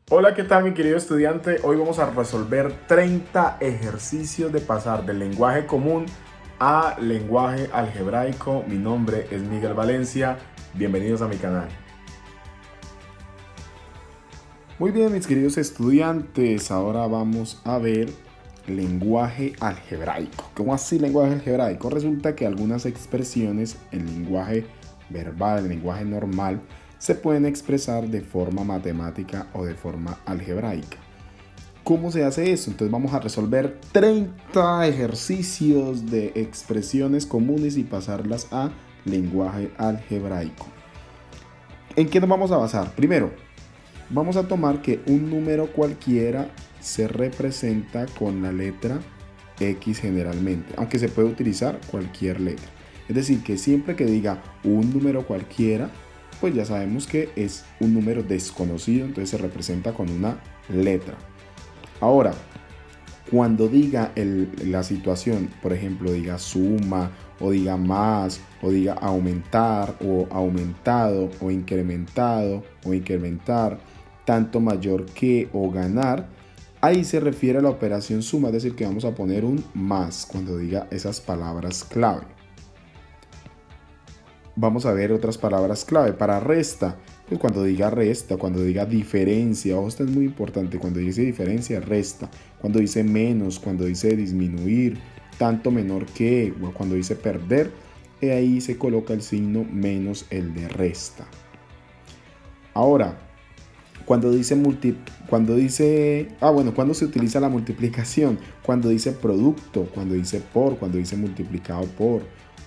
Hola, ¿qué tal mi querido estudiante? Hoy vamos a resolver 30 ejercicios de pasar del lenguaje común a lenguaje algebraico. Mi nombre es Miguel Valencia. Bienvenidos a mi canal. Muy bien, mis queridos estudiantes, ahora vamos a ver lenguaje algebraico. ¿Cómo así lenguaje algebraico? Resulta que algunas expresiones en lenguaje verbal, en lenguaje normal, se pueden expresar de forma matemática o de forma algebraica. ¿Cómo se hace eso? Entonces vamos a resolver 30 ejercicios de expresiones comunes y pasarlas a lenguaje algebraico. ¿En qué nos vamos a basar? Primero, vamos a tomar que un número cualquiera se representa con la letra X generalmente, aunque se puede utilizar cualquier letra. Es decir, que siempre que diga un número cualquiera, pues ya sabemos que es un número desconocido, entonces se representa con una letra. Ahora, cuando diga la situación, por ejemplo, diga suma, o diga más, o diga aumentar, o aumentado, o incrementar, tanto mayor que o ganar, ahí se refiere a la operación suma, es decir, que vamos a poner un más cuando diga esas palabras clave. Vamos a ver otras palabras clave. Para resta, pues cuando diga resta, cuando diga diferencia, ojo, esto es muy importante, cuando dice diferencia, resta. Cuando dice menos, cuando dice disminuir, tanto menor que, o cuando dice perder, ahí se coloca el signo menos el de resta. Ahora, cuando cuando se utiliza la multiplicación, cuando dice producto, cuando dice por, cuando dice multiplicado por,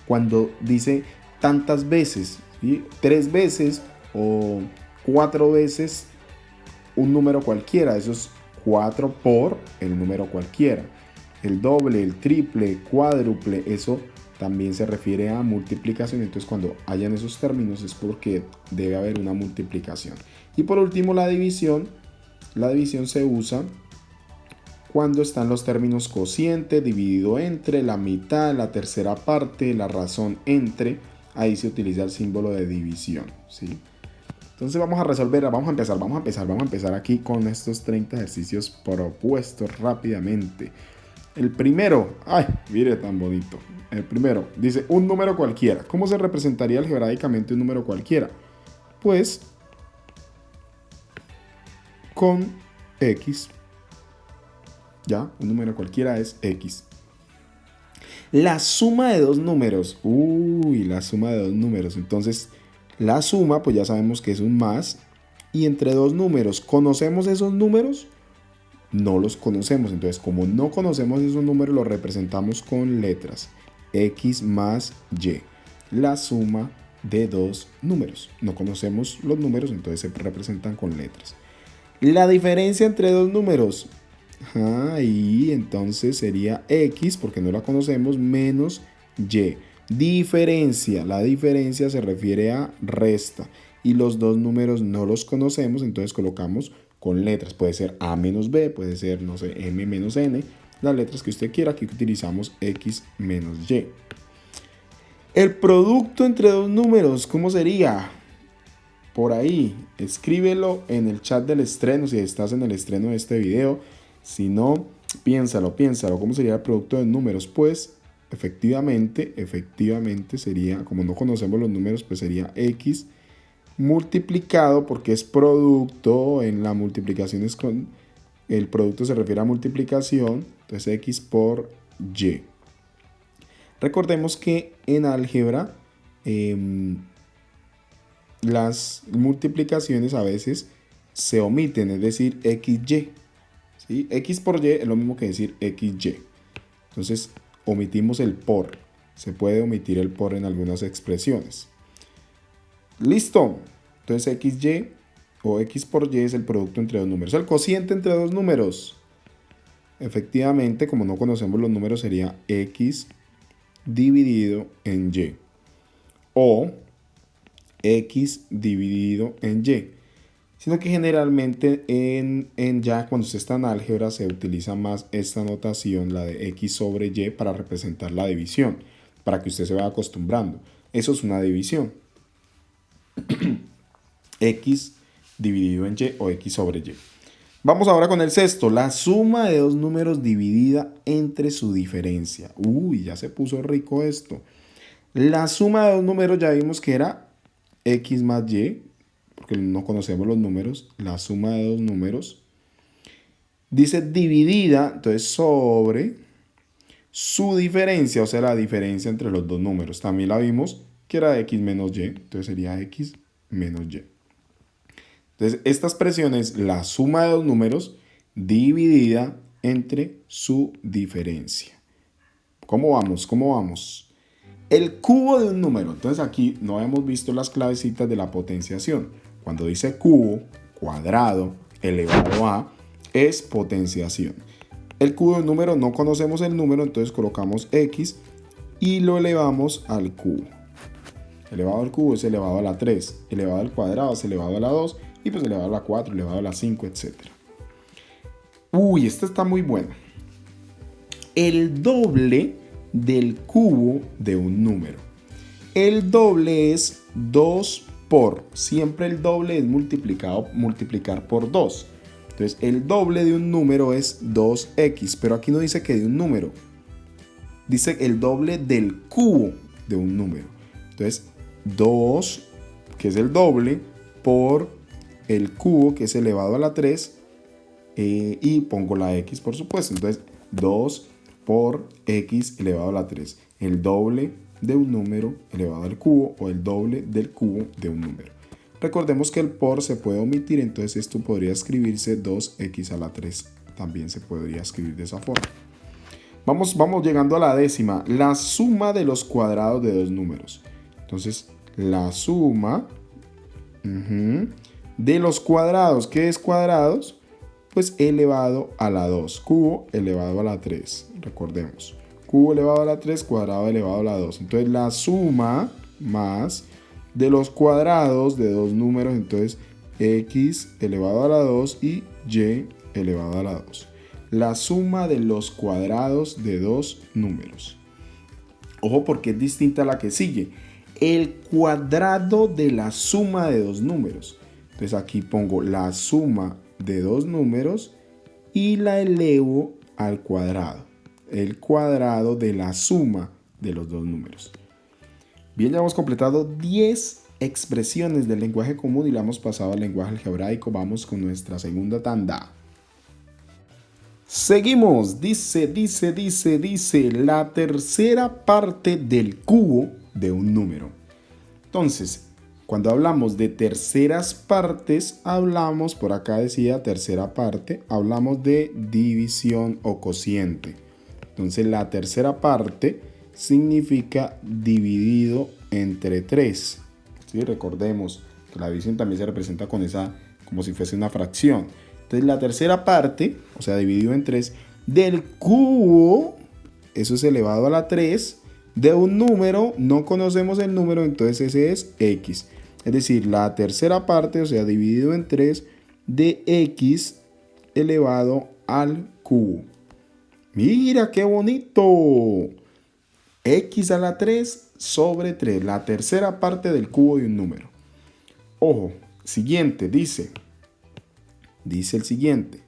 cuando dice tantas veces, ¿sí? 3 veces o 4 veces un número cualquiera, eso es 4 por el número cualquiera. El doble, el triple, cuádruple, eso también se refiere a multiplicación. Entonces cuando hayan esos términos es porque debe haber una multiplicación. Y por último la división. La división se usa cuando están los términos cociente, dividido entre, la mitad, la tercera parte, la razón entre. Ahí se utiliza el símbolo de división, ¿sí? Entonces vamos a empezar aquí con estos 30 ejercicios propuestos rápidamente. El primero, ay, mire tan bonito. El primero dice un número cualquiera. ¿Cómo se representaría algebraicamente un número cualquiera? Pues con X. Ya, un número cualquiera es X. La suma de dos números. La suma de dos números. Entonces, la suma, pues ya sabemos que es un más. Y entre dos números, ¿conocemos esos números? No los conocemos. Entonces, como no conocemos esos números, los representamos con letras. X más Y. La suma de dos números. No conocemos los números, entonces se representan con letras. La diferencia entre dos números. Y entonces sería X, porque no la conocemos, menos Y. Diferencia. La diferencia se refiere a resta. Y los dos números no los conocemos, entonces colocamos con letras. Puede ser A menos B, puede ser, no sé, M menos N. Las letras que usted quiera, aquí utilizamos X menos Y. El producto entre dos números, ¿cómo sería? Por ahí, escríbelo en el chat del estreno si estás en el estreno de este video. Si no, piénsalo. ¿Cómo sería el producto de números? Pues efectivamente sería, como no conocemos los números, pues sería X multiplicado, porque es producto, en la multiplicación es con, el producto se refiere a multiplicación, entonces X por Y. Recordemos que en álgebra las multiplicaciones a veces se omiten, es decir, XY. ¿Sí? X por Y es lo mismo que decir XY. Entonces omitimos el por. Se puede omitir el por en algunas expresiones. Listo. Entonces XY o X por Y es el producto entre dos números. El cociente entre dos números. Efectivamente, como no conocemos los números, sería X dividido en Y. O X dividido en Y. Sino que generalmente ya cuando se está en álgebra se utiliza más esta notación, la de X sobre Y, para representar la división, para que usted se vaya acostumbrando. Eso es una división. X dividido en Y o X sobre Y. Vamos ahora con el sexto, la suma de dos números dividida entre su diferencia. Uy, ya se puso rico esto. La suma de dos números ya vimos que era x más y, porque no conocemos los números. La suma de dos números. Dice dividida, entonces sobre su diferencia, o sea, la diferencia entre los dos números. También la vimos que era x menos y, entonces sería x menos y. Entonces, esta expresión es la suma de dos números dividida entre su diferencia. ¿Cómo vamos? ¿Cómo vamos? El cubo de un número. Entonces aquí no hemos visto las clavecitas de la potenciación. Cuando dice cubo, cuadrado, elevado a, es potenciación. El cubo de un número no conocemos el número, entonces colocamos x y lo elevamos al cubo. Elevado al cubo es elevado a la 3, elevado al cuadrado es elevado a la 2 y pues elevado a la 4, elevado a la 5, etc. Uy, esta está muy buena. El doble del cubo de un número. El doble es 2 por, siempre el doble es multiplicar por 2. Entonces el doble de un número es 2x, pero aquí no dice que de un número. Dice el doble del cubo de un número. Entonces 2, que es el doble, por el cubo, que es elevado a la 3, y pongo la x, por supuesto. Entonces 2 por x elevado a la 3. El doble de un número elevado al cubo, o el doble del cubo de un número. Recordemos que el por se puede omitir, entonces esto podría escribirse 2x a la 3. También se podría escribir de esa forma. Vamos llegando a la décima. La suma de los cuadrados de dos números. Entonces, la suma de los cuadrados. ¿Qué es cuadrados? Pues elevado a la 2. Cubo elevado a la 3. Recordemos. Cubo elevado a la 3, cuadrado elevado a la 2. Entonces, la suma más de los cuadrados de dos números. Entonces, x elevado a la 2 y y elevado a la 2. La suma de los cuadrados de dos números. Ojo, porque es distinta a la que sigue. El cuadrado de la suma de dos números. Entonces aquí pongo la suma de dos números y la elevo al cuadrado. El cuadrado de la suma de los dos números. Bien, ya hemos completado 10 expresiones del lenguaje común y la hemos pasado al lenguaje algebraico. Vamos con nuestra segunda tanda. Seguimos, dice, la tercera parte del cubo de un número. Entonces, cuando hablamos de terceras partes, hablamos, por acá decía tercera parte, hablamos de división o cociente. Entonces, la tercera parte significa dividido entre 3. ¿Sí? Recordemos que la división también se representa con esa, como si fuese una fracción. Entonces la tercera parte, o sea, dividido en 3, del cubo, eso es elevado a la 3, de un número, no conocemos el número, entonces ese es x. Es decir, la tercera parte, o sea, dividido en 3, de x elevado al cubo. Mira qué bonito. X a la 3 sobre 3, la tercera parte del cubo de un número. Ojo, siguiente, dice el siguiente.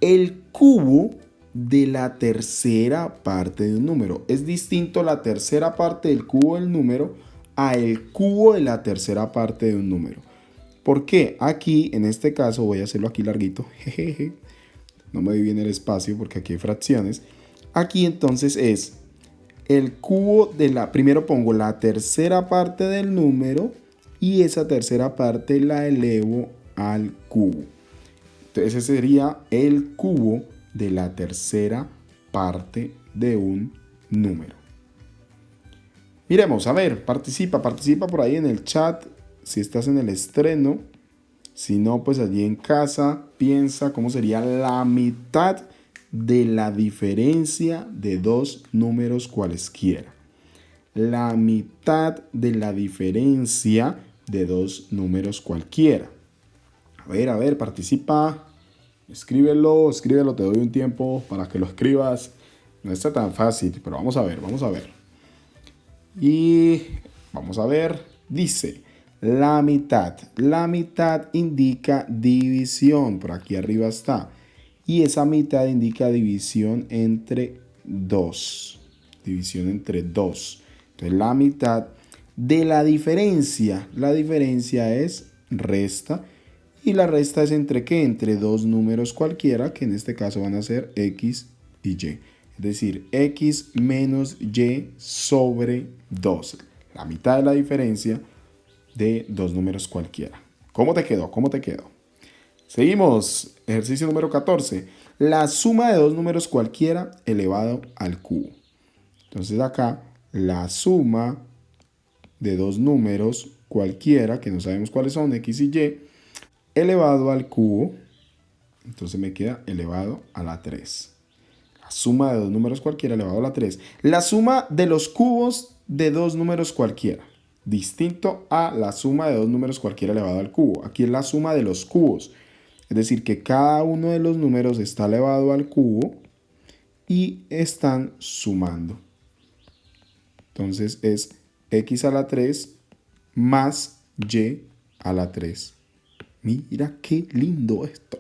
El cubo de la tercera parte de un número. Es distinto la tercera parte del cubo del número a el cubo de la tercera parte de un número. ¿Por qué? Aquí, en este caso, voy a hacerlo aquí larguito. Jejeje. No me doy bien el espacio porque aquí hay fracciones. Aquí entonces es el cubo de la... Primero pongo la tercera parte del número y esa tercera parte la elevo al cubo. Entonces ese sería el cubo de la tercera parte de un número. Miremos, a ver, participa por ahí en el chat si estás en el estreno. Si no, pues allí en casa piensa cómo sería la mitad de la diferencia de dos números cualesquiera. La mitad de la diferencia de dos números cualquiera. A ver, participa. Escríbelo, te doy un tiempo para que lo escribas. No está tan fácil, pero vamos a ver. Y vamos a ver. Dice, La mitad. La mitad indica división. Por aquí arriba está. Y esa mitad indica división entre 2. División entre 2. Entonces la mitad de la diferencia. La diferencia es resta. Y la resta es entre ¿qué? Entre dos números cualquiera, que en este caso van a ser X y Y. Es decir, X menos Y sobre 2. La mitad de la diferencia de dos números cualquiera. ¿Cómo te quedó? ¿Cómo te quedó? Seguimos. Ejercicio número 14. La suma de dos números cualquiera elevado al cubo. Entonces acá la suma de dos números cualquiera, que no sabemos cuáles son, X y Y, elevado al cubo. Entonces me queda elevado a la 3. La suma de dos números cualquiera elevado a la 3. La suma de los cubos de dos números cualquiera. Distinto a la suma de dos números cualquiera elevado al cubo. Aquí es la suma de los cubos. Es decir, que cada uno de los números está elevado al cubo y están sumando. Entonces es X a la 3 más Y a la 3. Mira qué lindo esto.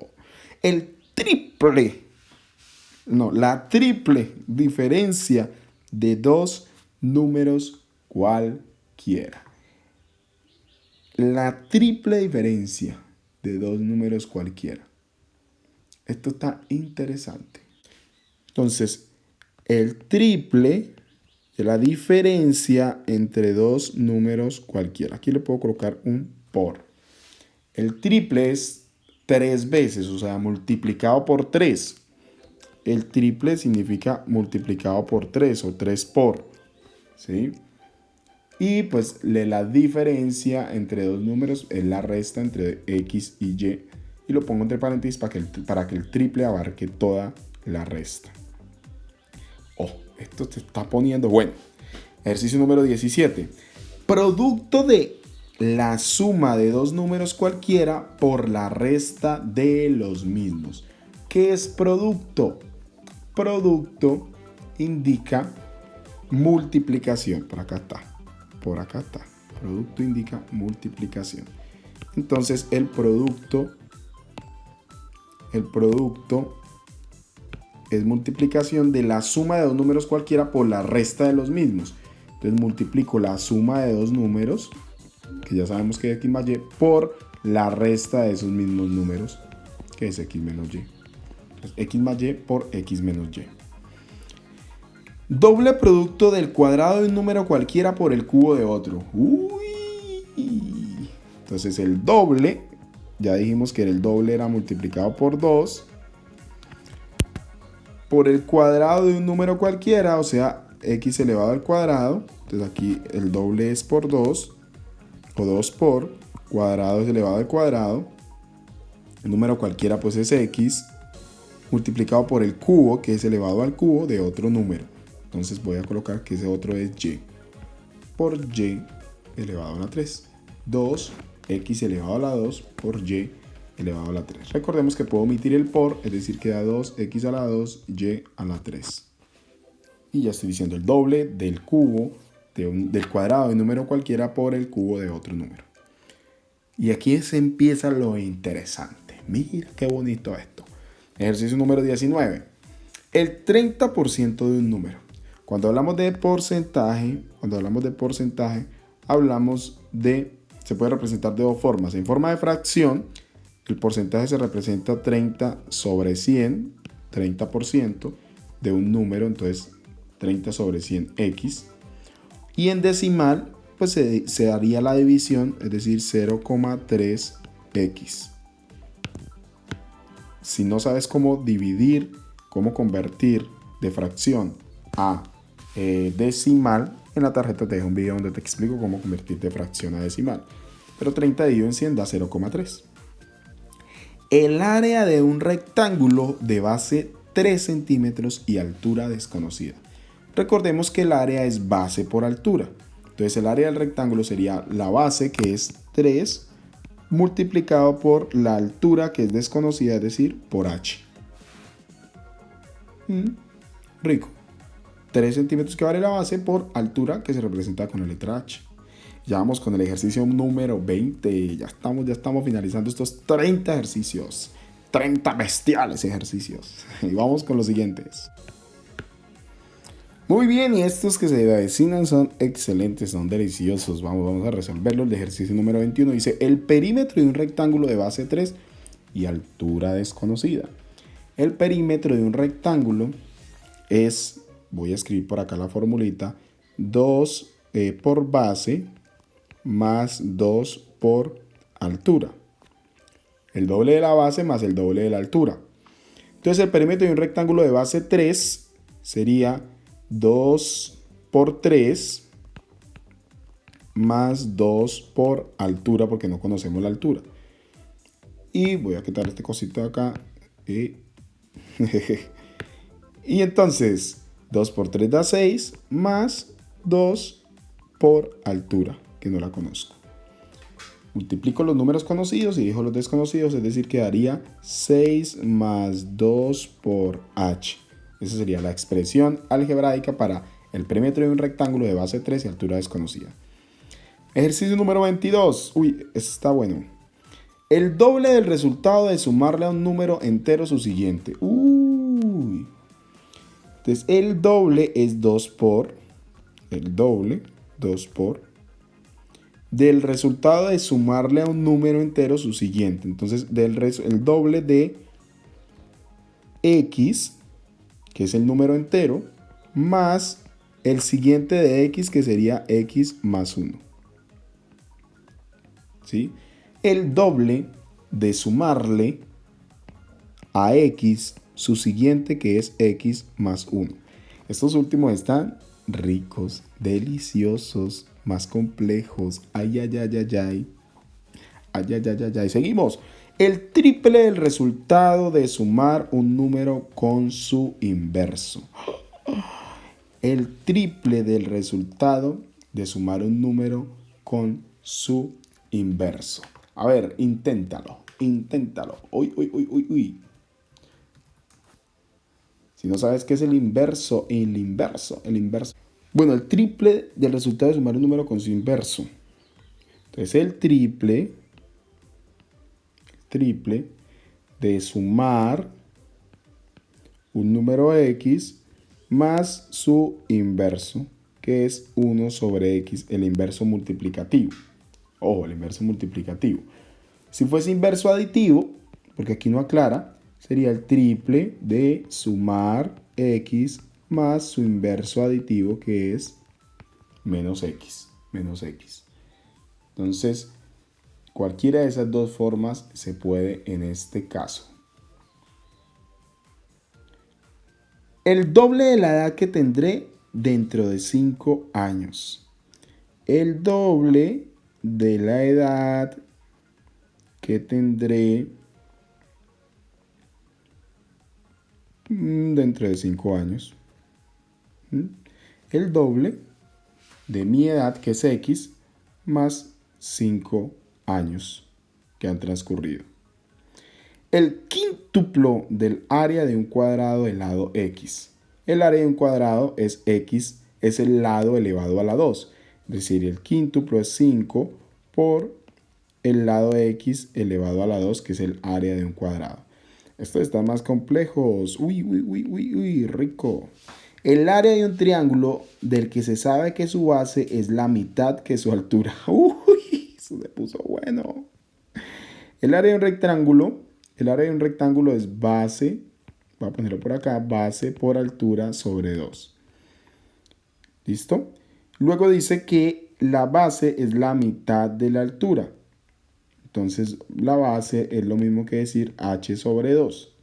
La triple diferencia de dos números cualquiera. La triple diferencia de dos números cualquiera. Esto está interesante. Entonces, el triple de la diferencia entre dos números cualquiera. Aquí le puedo colocar un por. El triple es 3 veces, o sea, multiplicado por 3. El triple significa multiplicado por 3 o 3 por. ¿Sí? Y pues la diferencia entre dos números es la resta entre X y Y. Y lo pongo entre paréntesis para que el triple abarque toda la resta. Oh, esto se está poniendo bueno. Ejercicio número 17. Producto de la suma de dos números cualquiera por la resta de los mismos. ¿Qué es producto? Producto indica multiplicación. Por acá está. Por acá está. Producto indica multiplicación. Entonces el producto es multiplicación de la suma de dos números cualquiera por la resta de los mismos. Entonces multiplico la suma de dos números, que ya sabemos que es X más Y, por la resta de esos mismos números, que es X menos Y. Entonces, X más Y por X menos Y. Doble producto del cuadrado de un número cualquiera por el cubo de otro. Entonces el doble, ya dijimos que el doble era multiplicado por 2, por el cuadrado de un número cualquiera, o sea, X elevado al cuadrado. Entonces aquí el doble es por 2, o 2 por, cuadrado es elevado al cuadrado. El número cualquiera pues es X, multiplicado por el cubo, que es elevado al cubo de otro número. Entonces voy a colocar que ese otro es Y, por Y elevado a la 3. 2x elevado a la 2 por Y elevado a la 3. Recordemos que puedo omitir el por, es decir, queda 2x a la 2, Y a la 3. Y ya estoy diciendo el doble del cubo, del cuadrado de un número cualquiera por el cubo de otro número. Y aquí se empieza lo interesante. Mira qué bonito esto. Ejercicio número 19. El 30% de un número. Cuando hablamos de porcentaje, se puede representar de dos formas. En forma de fracción, el porcentaje se representa 30 sobre 100, 30% de un número, entonces 30 sobre 100x. Y en decimal, pues se daría la división, es decir, 0,3x. Si no sabes cómo dividir, cómo convertir de fracción a decimal, en la tarjeta te dejo un video donde te explico cómo convertir de fracción a decimal. Pero 30 dividido en 100 da 0,3. El área de un rectángulo de base 3 centímetros y altura desconocida. Recordemos que el área es base por altura. Entonces el área del rectángulo sería la base, que es 3, multiplicado por la altura, que es desconocida, es decir, por h. Rico. 3 centímetros que vale la base por altura, que se representa con la letra h. Ya vamos con el ejercicio número 20. Ya estamos finalizando estos 30 ejercicios. 30 bestiales ejercicios. Y vamos con los siguientes. Muy bien, y estos que se avecinan son excelentes, son deliciosos. Vamos a resolverlo. El ejercicio número 21 dice: el perímetro de un rectángulo de base 3 y altura desconocida. El perímetro de un rectángulo es, voy a escribir por acá la formulita, 2 por base más 2 por altura. El doble de la base más el doble de la altura. Entonces el perímetro de un rectángulo de base 3 sería 2 por 3 más 2 por altura, porque no conocemos la altura. Y voy a quitar este cosito de acá. Y entonces 2 por 3 da 6 más 2 por altura, que no la conozco. Multiplico los números conocidos y dejo los desconocidos, es decir, quedaría 6 más 2 por h. Esa sería la expresión algebraica para el perímetro de un rectángulo de base 3 y altura desconocida. Ejercicio número 22. Uy, este está bueno. El doble del resultado de sumarle a un número entero su siguiente. Uy. Entonces, el doble es 2 por. El doble, 2 por. Del resultado de sumarle a un número entero su siguiente. Entonces, el doble de x, que es el número entero, más el siguiente de x, que sería x más 1. ¿Sí? El doble de sumarle a x su siguiente, que es x más 1. Estos últimos están ricos, deliciosos, más complejos. Ay, ay, ay, ay, ay. Ay, ay, ay, ay, ay. Seguimos. El triple del resultado de sumar un número con su inverso. El triple del resultado de sumar un número con su inverso. A ver, inténtalo. Uy, uy, uy, uy, uy. Si no sabes qué es el inverso. Bueno, el triple del resultado de sumar un número con su inverso. Entonces el triple de sumar un número x más su inverso, que es 1 sobre x, el inverso multiplicativo. Ojo, el inverso multiplicativo. Si fuese inverso aditivo, porque aquí no aclara, sería el triple de sumar x más su inverso aditivo, que es menos x. Entonces, cualquiera de esas dos formas se puede en este caso. El doble de la edad que tendré dentro de 5 años. El doble de la edad que tendré dentro de 5 años. El doble de mi edad, que es x, más 5 años que han transcurrido. El quíntuplo del área de un cuadrado del lado x. El área de un cuadrado es x, es el lado elevado a la 2. Es decir, el quíntuplo es 5 por el lado x elevado a la 2, que es el área de un cuadrado. Estos están más complejos. Uy, rico. El área de un triángulo del que se sabe que su base es la mitad que su altura. Uy, eso se puso bueno. El área de un rectángulo es base, voy a ponerlo por acá, base por altura sobre 2. ¿Listo? Luego dice que la base es la mitad de la altura. Entonces, la base es lo mismo que decir h sobre 2.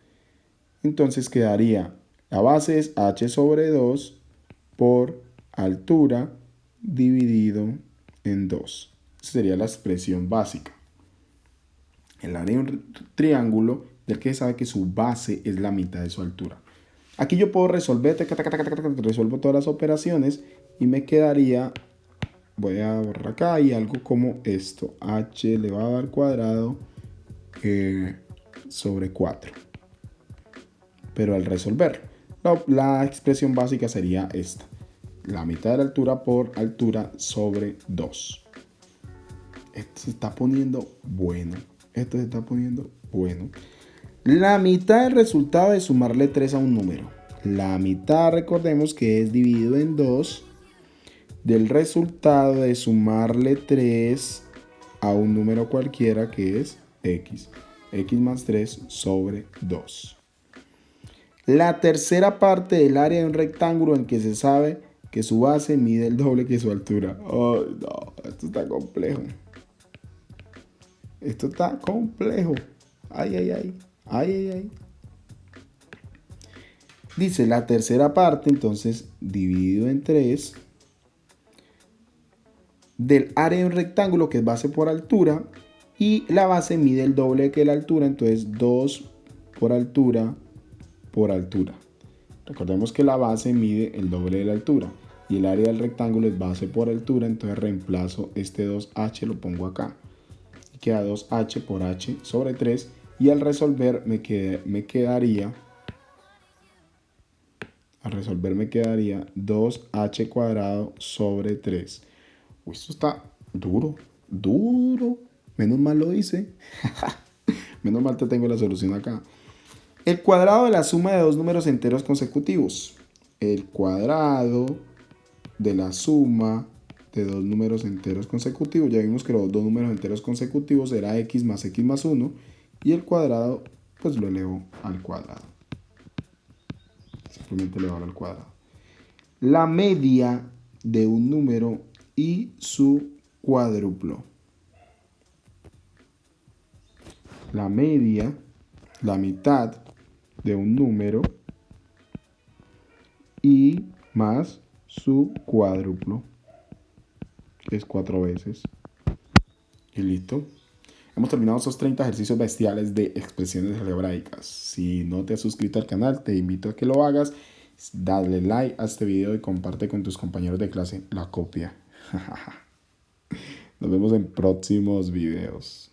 Entonces quedaría, la base es h sobre 2 por altura dividido en 2. Esa sería la expresión básica. El área de un triángulo del que se sabe que su base es la mitad de su altura. Aquí yo puedo resolver, resuelvo todas las operaciones y me quedaría, voy a borrar acá y algo como esto, h elevado al cuadrado sobre 4. Pero al resolver, la expresión básica sería esta, la mitad de la altura por altura sobre 2. Esto se está poniendo bueno. Esto se está poniendo bueno. La mitad del resultado de sumarle 3 a un número. La mitad, recordemos que es dividido en 2 del resultado de sumarle 3 a un número cualquiera que es x. X más 3 sobre 2. La tercera parte del área de un rectángulo en que se sabe que su base mide el doble que su altura. Oh, no, esto está complejo. Esto está complejo. Ay, ay, ay. Ay, ay, ay. Dice la tercera parte, entonces, dividido en 3 del área de un rectángulo que es base por altura y la base mide el doble que la altura, entonces 2 por altura por altura. Recordemos que la base mide el doble de la altura y el área del rectángulo es base por altura, entonces reemplazo este 2h, lo pongo acá. Y queda 2h por h sobre 3 y al resolver me quedaría 2h cuadrado sobre 3. Uy, esto está duro, duro. Menos mal lo hice. Menos mal te tengo la solución acá. El cuadrado de la suma de dos números enteros consecutivos. El cuadrado de la suma de dos números enteros consecutivos. Ya vimos que los dos números enteros consecutivos era x más 1. Y el cuadrado, pues lo elevo al cuadrado. Simplemente elevarlo al cuadrado. La media de un número y su cuádruplo. La media, la mitad de un número y más su cuádruplo, que es 4 veces. Y listo. Hemos terminado esos 30 ejercicios bestiales de expresiones algebraicas. Si no te has suscrito al canal, te invito a que lo hagas. Dale like a este video y comparte con tus compañeros de clase la copia. Nos vemos en próximos videos.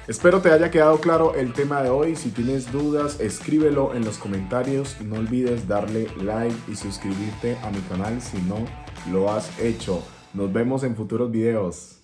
Espero te haya quedado claro el tema de hoy. Si tienes dudas, escríbelo en los comentarios. No olvides darle like y suscribirte a mi canal si no lo has hecho. Nos vemos en futuros videos.